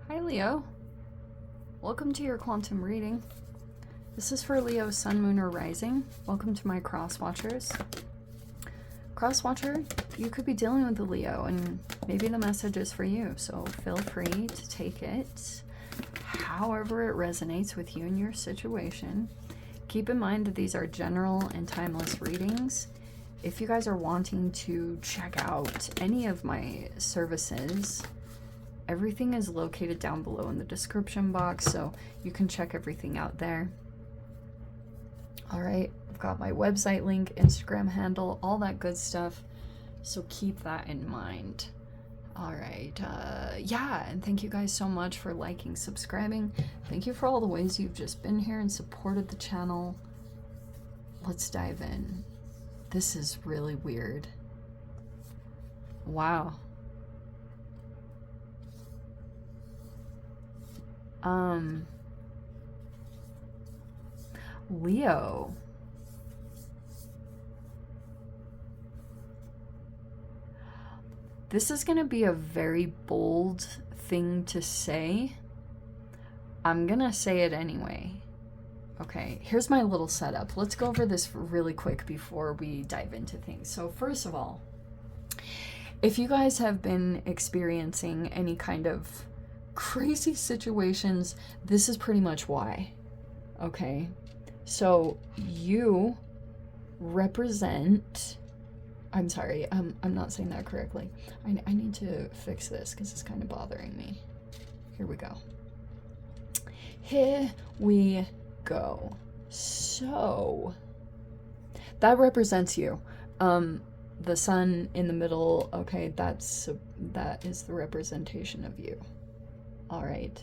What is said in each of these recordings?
Hi Leo, welcome to your quantum reading. This is for Leo, Sun, Moon, or Rising. Welcome to my Cross Watchers. Cross Watcher, you could be dealing with a Leo and maybe the message is for you, so feel free to take it however it resonates with you and your situation. Keep in mind that these are general and timeless readings. If you guys are wanting to check out any of my services, everything is located down below in the description box, so you can check everything out there. All right, I've got my website link, Instagram handle, all that good stuff, so keep that in mind. All right, yeah, and thank you guys so much for liking, subscribing. Thank you for all the ways you've just been here and supported the channel. Let's dive in. This is really weird. Wow. Leo. This is going to be a very bold thing to say. I'm going to say it anyway. Okay, here's my little setup. Let's go over this really quick before we dive into things. So first of all, if you guys have been experiencing any kind of crazy situations, this is pretty much why. Okay, so you represent, I'm sorry, I'm not saying that correctly. I need to fix this because it's kind of bothering me. Here we go. Here we go. So that represents you. The sun in the middle, okay, that is the representation of you. All right,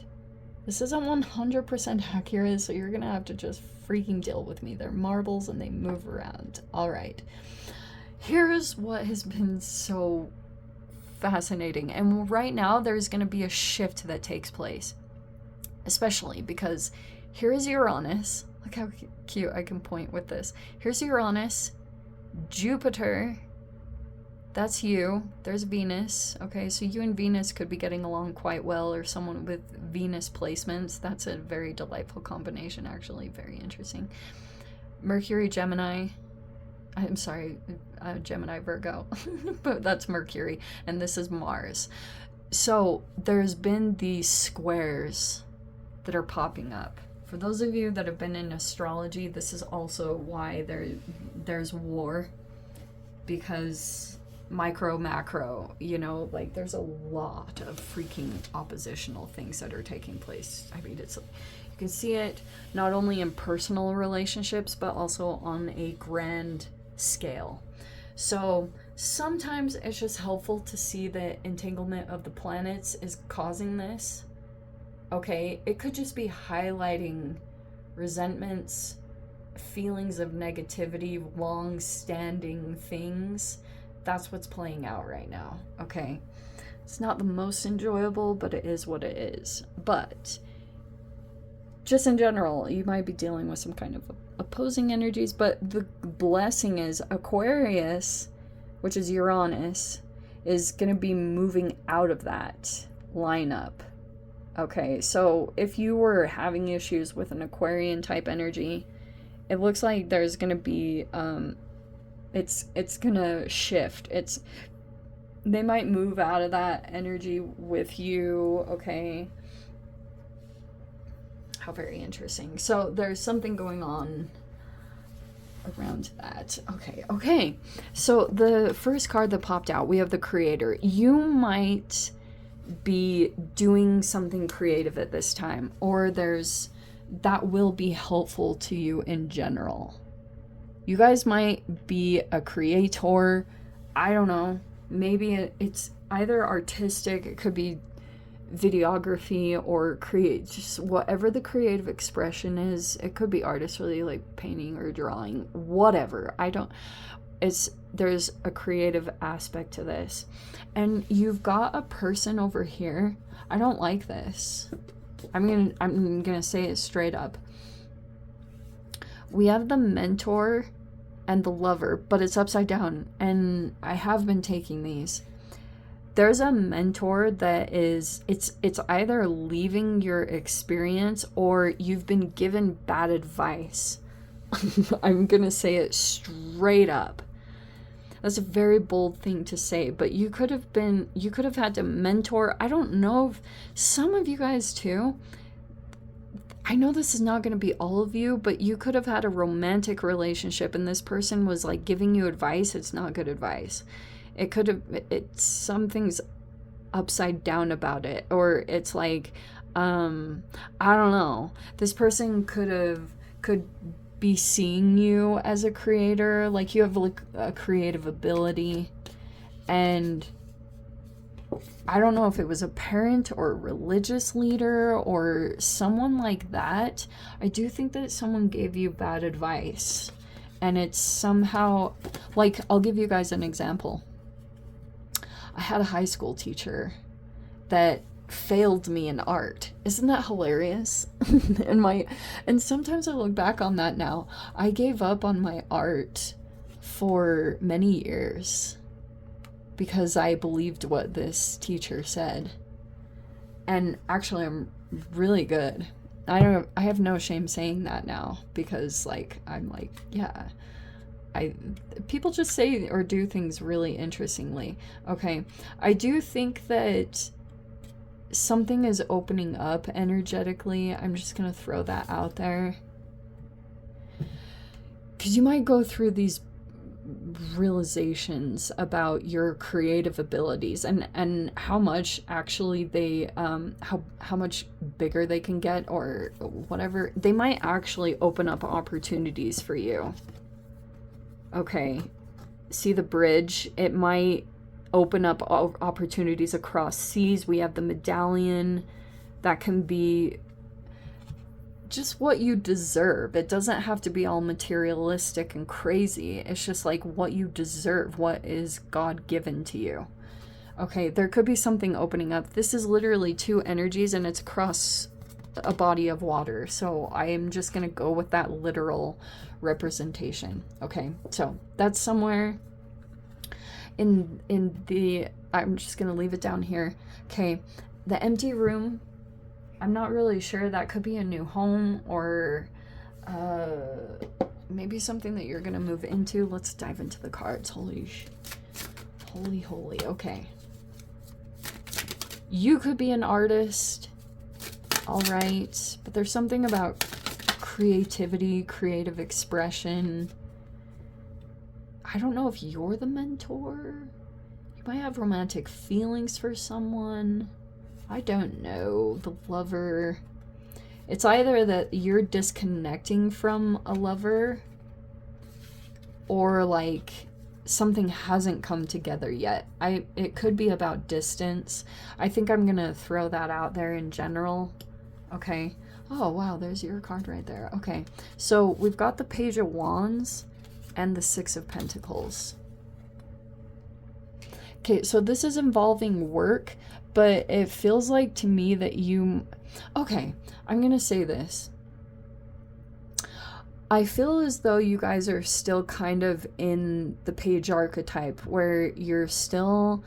this isn't 100% accurate, so you're gonna have to just freaking deal with me. They're marbles and they move around. All right, here's what has been so fascinating, and right now there's gonna be a shift that takes place, especially because here is Uranus. Look how cute I can point with this. Here's Uranus, Jupiter. That's you. There's Venus. Okay, so you and Venus could be getting along quite well, or someone with Venus placements. That's a very delightful combination, actually. Very interesting. Mercury, Gemini. I'm sorry, Gemini, Virgo. But that's Mercury, and this is Mars. So there's been these squares that are popping up. For those of you that have been in astrology, this is also why there's war. Because micro, macro, you know, like there's a lot of freaking oppositional things that are taking place. I mean, it's, you can see it not only in personal relationships, but also on a grand scale. So sometimes it's just helpful to see the entanglement of the planets is causing this. Okay, it could just be highlighting resentments, feelings of negativity, long-standing things. That's what's playing out right now. Okay, it's not the most enjoyable, but it is what it is. But just in general, you might be dealing with some kind of opposing energies, but the blessing is Aquarius, which is Uranus, is going to be moving out of that lineup. Okay, so if you were having issues with an Aquarian type energy, it looks like there's gonna be it's gonna shift. They might move out of that energy with you. Okay, how very interesting. So there's something going on around that. Okay, so the first card that popped out, we have the Creator. You might be doing something creative at this time, or that will be helpful to you in general. You guys might be a creator. I don't know. Maybe it's either artistic, it could be videography, or just whatever the creative expression is. It could be artistry, like painting or drawing, whatever. There's a creative aspect to this. And you've got a person over here. I don't like this. I'm gonna say it straight up. We have the Mentor and the Lover, but it's upside down, and I have been taking these. there's a mentor that is, it's either leaving your experience or you've been given bad advice. I'm gonna say it straight up. That's a very bold thing to say, but you could have had to mentor. I don't know if some of you guys too. I know this is not going to be all of you, but you could have had a romantic relationship and this person was like giving you advice. It's not good advice. It could have, it's something's upside down about it, or it's like, I don't know. This person could be seeing you as a creator, like you have like a creative ability, and I don't know if it was a parent or a religious leader or someone like that. I do think that someone gave you bad advice, and it's somehow, like, I'll give you guys an example. I had a high school teacher that failed me in art. Isn't that hilarious? And sometimes I look back on that now. I gave up on my art for many years because I believed what this teacher said. And actually I'm really good. I have no shame saying that now, because like I'm like, yeah, people just say or do things really interestingly. Okay, I do think that something is opening up energetically. I'm just gonna throw that out there, because you might go through these realizations about your creative abilities and how much actually they how much bigger they can get, or whatever. They might actually open up opportunities for you. Okay, see the bridge? It might open up opportunities across seas. We have the medallion. That can be just what you deserve. It doesn't have to be all materialistic and crazy. It's just like what you deserve, what is God given to you. Okay, there could be something opening up. This is literally two energies and it's across a body of water. So I am just going to go with that literal representation. Okay, so that's somewhere in the, I'm just going to leave it down here. Okay, the empty room, I'm not really sure. That could be a new home, or maybe something that you're going to move into. Let's dive into the cards. Holy. Okay. You could be an artist. All right. But there's something about creativity, creative expression. I don't know if you're the mentor. You might have romantic feelings for someone. I don't know. The lover. It's either that you're disconnecting from a lover, or like something hasn't come together yet. It could be about distance. I think I'm gonna throw that out there in general. Okay. Oh wow, there's your card right there. Okay. So we've got the Page of Wands and the Six of Pentacles. Okay, so this is involving work, but it feels like to me that you... Okay, I'm gonna say this. I feel as though you guys are still kind of in the Page archetype, where you're still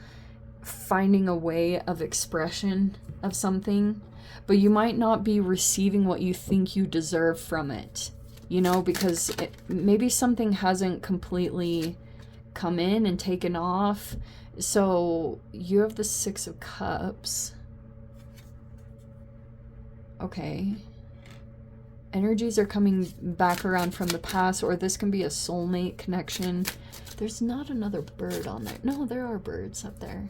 finding a way of expression of something, but you might not be receiving what you think you deserve from it. You know, because maybe something hasn't completely come in and taken off. So you have the Six of Cups. Okay. Energies are coming back around from the past, or this can be a soulmate connection. There's not another bird on there. No, there are birds up there.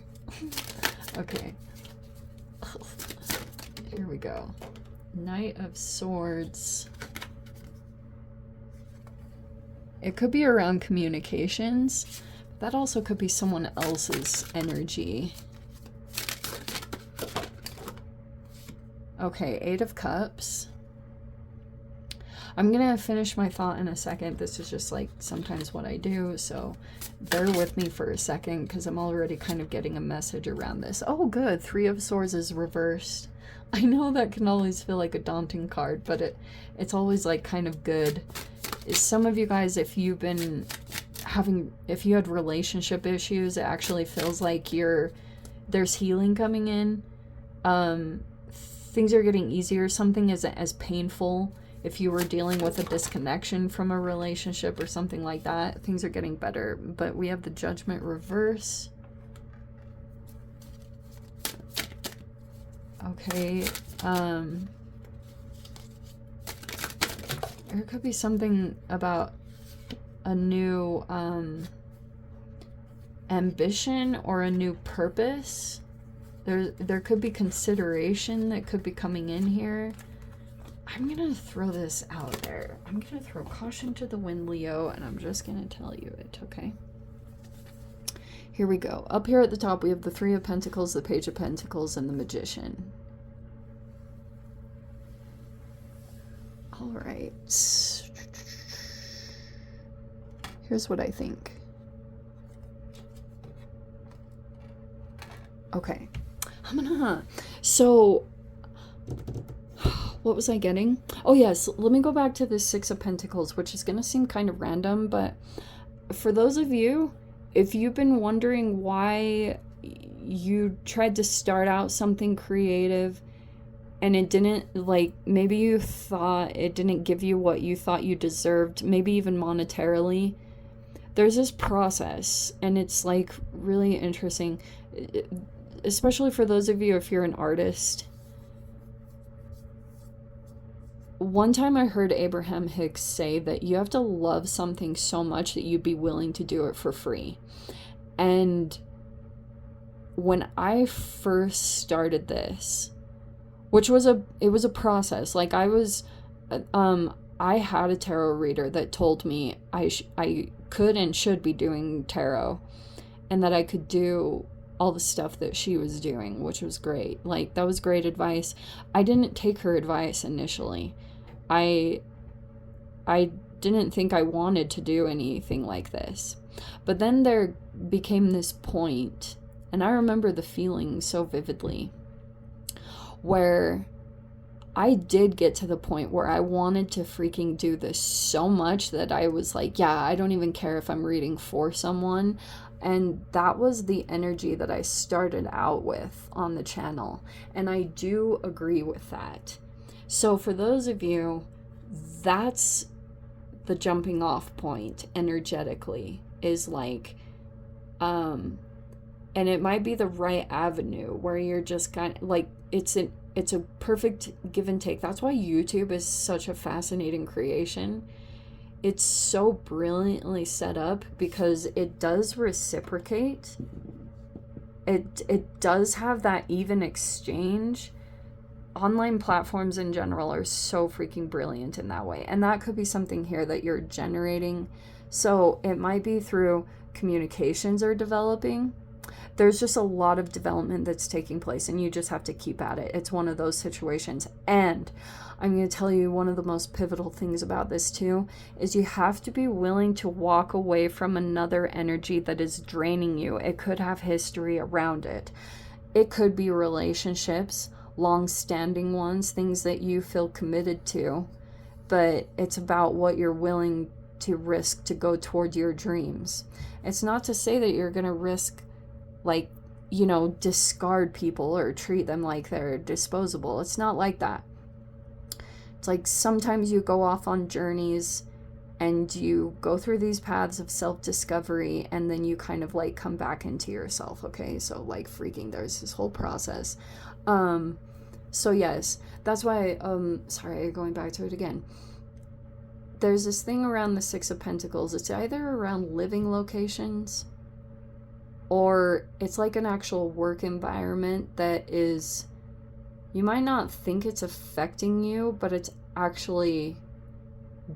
Okay. Here we go. Knight of Swords. It could be around communications. That also could be someone else's energy. Okay, Eight of Cups. I'm gonna finish my thought in a second. This is just like sometimes what I do, so bear with me for a second because I'm already kind of getting a message around this. Oh good, Three of Swords is reversed. I know that can always feel like a daunting card, but it's always like kind of good. Some of you guys, if you had relationship issues, it actually feels like you're there's healing coming in. Things are getting easier. Something isn't as painful. If you were dealing with a disconnection from a relationship or something like that, things are getting better. But we have the Judgment reverse. Okay. There could be something about a new ambition or a new purpose. There could be consideration that could be coming in here. I'm gonna throw this out there. I'm gonna throw caution to the wind, Leo, and I'm just gonna tell you it, okay? Here we go. Up here at the top, we have the Three of Pentacles, the Page of Pentacles, and the Magician. All right. Here's what I think. Okay. So, what was I getting? Oh, yes. Let me go back to the Six of Pentacles, which is going to seem kind of random, but for those of you, if you've been wondering why you tried to start out something creative and it didn't, like, maybe you thought it didn't give you what you thought you deserved, maybe even monetarily, there's this process, and it's, like, really interesting, especially for those of you if you're an artist. One time I heard Abraham Hicks say that you have to love something so much that you'd be willing to do it for free. And when I first started this, which was it was a process. Like I had a tarot reader that told me I could and should be doing tarot, and that I could do all the stuff that she was doing, which was great. Like, that was great advice. I didn't take her advice initially. I didn't think I wanted to do anything like this. But then there became this point, and I remember the feeling so vividly, where I did get to the point where I wanted to freaking do this so much that I was like, yeah, I don't even care if I'm reading for someone. And that was the energy that I started out with on the channel. And I do agree with that. So for those of you, that's the jumping off point energetically, is like, and it might be the right avenue where you're just kind of like, it's a perfect give and take. That's why YouTube is such a fascinating creation. It's so brilliantly set up because it does reciprocate. It does have that even exchange. Online platforms in general are so freaking brilliant in that way. And that could be something here that you're generating. So it might be through communications are developing. There's just a lot of development that's taking place, and you just have to keep at it. It's one of those situations. And I'm going to tell you one of the most pivotal things about this too, is you have to be willing to walk away from another energy that is draining you. It could have history around it. It could be relationships, long-standing ones, things that you feel committed to, but it's about what you're willing to risk to go toward your dreams. It's not to say that you're going to risk, like, you know, discard people or treat them like they're disposable. It's not like that. It's like sometimes you go off on journeys and you go through these paths of self-discovery, and then you kind of like come back into yourself, okay? So like freaking there's this whole process. So yes, that's why, sorry, going back to it again. There's this thing around the Six of Pentacles. It's either around living locations, or it's like an actual work environment that is, you might not think it's affecting you, but it's actually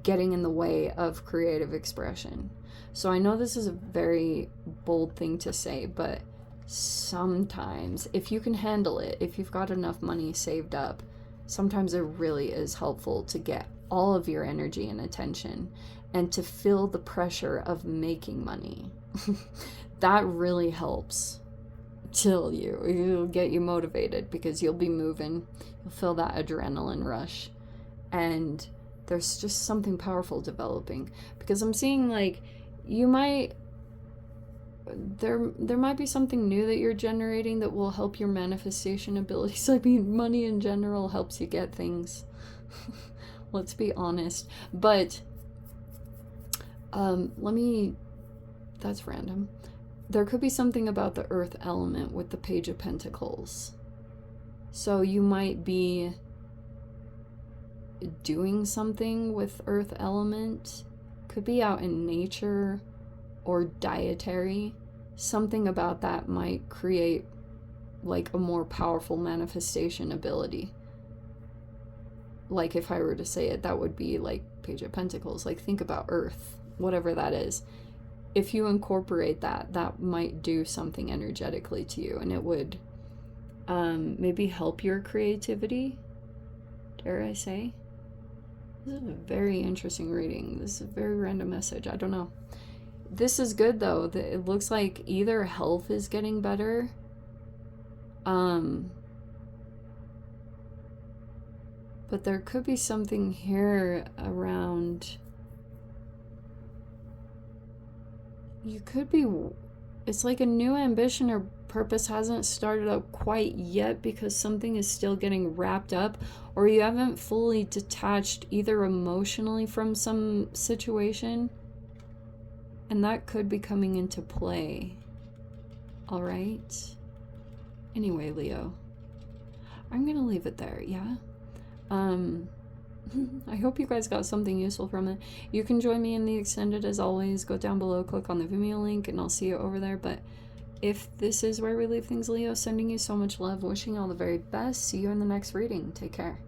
getting in the way of creative expression. So I know this is a very bold thing to say, but sometimes if you can handle it, if you've got enough money saved up, sometimes it really is helpful to get all of your energy and attention and to feel the pressure of making money. That really helps. It'll get you motivated because you'll be moving. You'll feel that adrenaline rush. And there's just something powerful developing. Because I'm seeing like, you might there might be something new that you're generating that will help your manifestation abilities. I mean, money in general helps you get things. Let's be honest. But that's random. There could be something about the earth element with the Page of Pentacles. So you might be doing something with earth element. Could be out in nature or dietary. Something about that might create like a more powerful manifestation ability. Like if I were to say it, that would be like Page of Pentacles. Like think about earth, whatever that is. If you incorporate that, that might do something energetically to you, and it would maybe help your creativity, dare I say. This is a very interesting reading. This is a very random message. I don't know. This is good though. It looks like either health is getting better. But there could be something here around. You could be, it's like a new ambition or purpose hasn't started up quite yet because something is still getting wrapped up, or you haven't fully detached either emotionally from some situation, and that could be coming into play. All right. Anyway, Leo, I'm gonna leave it there. Yeah. I hope you guys got something useful from it. You can join me in the extended as always. Go down below, click on the Vimeo link, and I'll see you over there. But if this is where we leave things, Leo, sending you so much love, wishing you all the very best. See you in the next reading. Take care.